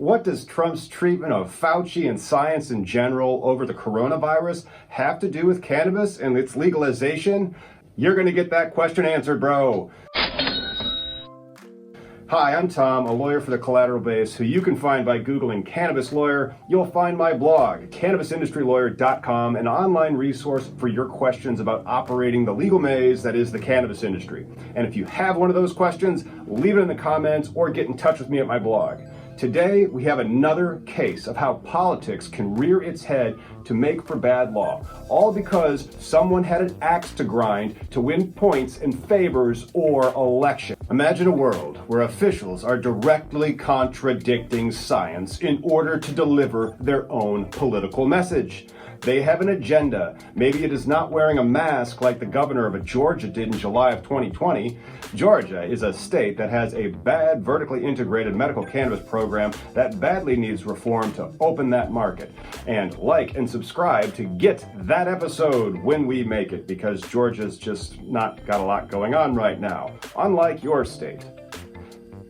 What does Trump's treatment of Fauci and science in general over the coronavirus have to do with cannabis and its legalization? You're going to get that question answered, bro. Hi, I'm Tom, a lawyer for the Collateral Base, who you can find by Googling Cannabis Lawyer. You'll find my blog, cannabisindustrylawyer.com, an online resource for your questions about operating the legal maze that is the cannabis industry. And if you have one of those questions, leave it in the comments or get in touch with me at my blog. Today, we have another case of how politics can rear its head to make for bad law, all because someone had an axe to grind to win points in favors or election. Imagine a world where officials are directly contradicting science in order to deliver their own political message. They have an agenda. Maybe it is not wearing a mask like the governor of Georgia did in July of 2020. Georgia is a state that has a bad vertically integrated medical cannabis program that badly needs reform to open that market. And like and subscribe to get that episode when we make it, because Georgia's just not got a lot going on right now, unlike your state.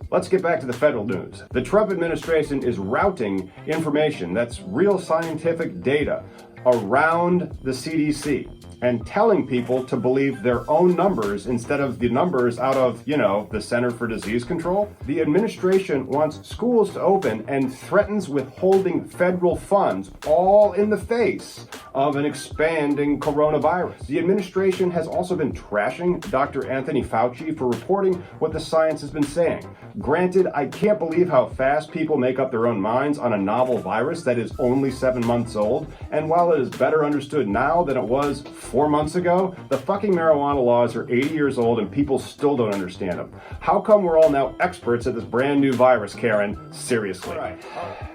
Let's get back to the federal news. The Trump administration is routing information that's real scientific data around the CDC and telling people to believe their own numbers instead of the numbers out of, the Center for Disease Control. The administration wants schools to open and threatens withholding federal funds, all in the face of an expanding coronavirus. The administration has also been trashing Dr. Anthony Fauci for reporting what the science has been saying. Granted, I can't believe how fast people make up their own minds on a novel virus that is only 7 months old, and while it is better understood now than it was 4 months ago, the fucking marijuana laws are 80 years old and people still don't understand them. How come we're all now experts at this brand new virus, Karen? Seriously. All right.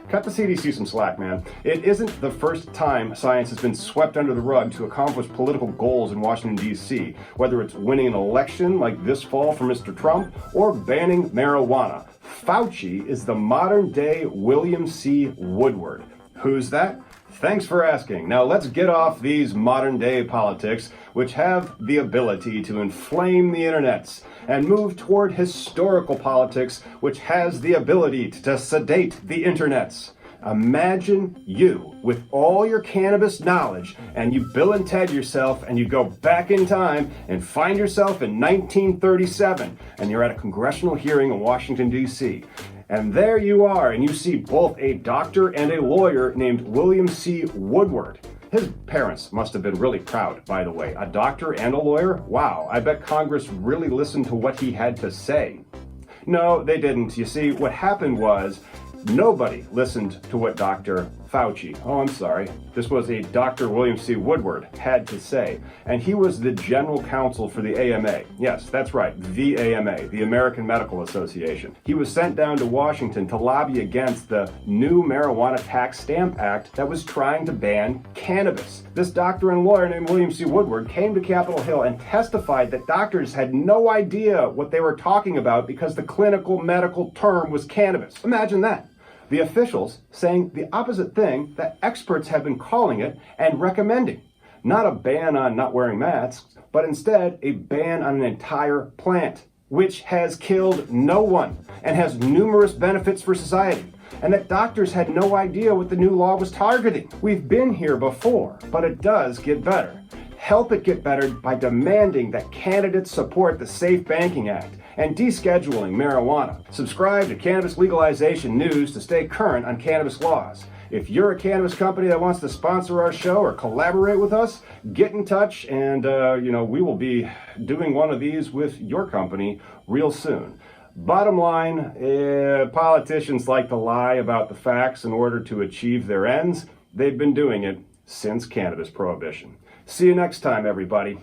Cut the CDC some slack, man. It isn't the first time science has been swept under the rug to accomplish political goals in Washington, D.C., whether it's winning an election like this fall for Mr. Trump or banning marijuana. Fauci is the modern-day William C. Woodward. Who's that? Thanks for asking. Now let's get off these modern-day politics, which have the ability to inflame the internets, and move toward historical politics, which has the ability to sedate the internets. Imagine you with all your cannabis knowledge, and you Bill and Ted yourself, and you go back in time and find yourself in 1937, and you're at a congressional hearing in Washington, D.C., and there you are, and you see both a doctor and a lawyer named William C. Woodward. His parents must have been really proud, by the way. A doctor and a lawyer? Wow, I bet Congress really listened to what he had to say. No, they didn't. You see, what happened was nobody listened to what Dr. Fauci, this was a Dr. William C. Woodward, had to say. And he was the general counsel for the AMA. Yes, that's right, the AMA, the American Medical Association. He was sent down to Washington to lobby against the new Marijuana Tax Stamp Act that was trying to ban cannabis. This doctor and lawyer named William C. Woodward came to Capitol Hill and testified that doctors had no idea what they were talking about because the clinical medical term was cannabis. Imagine that. The officials saying the opposite thing that experts have been calling it and recommending. Not a ban on not wearing masks, but instead a ban on an entire plant, which has killed no one and has numerous benefits for society. And that doctors had no idea what the new law was targeting. We've been here before, but it does get better. Help it get better by demanding that candidates support the Safe Banking Act and descheduling marijuana. Subscribe to Cannabis Legalization News to stay current on cannabis laws. If you're a cannabis company that wants to sponsor our show or collaborate with us, get in touch and, we will be doing one of these with your company real soon. Bottom line, politicians like to lie about the facts in order to achieve their ends. They've been doing it since cannabis prohibition. See you next time, everybody.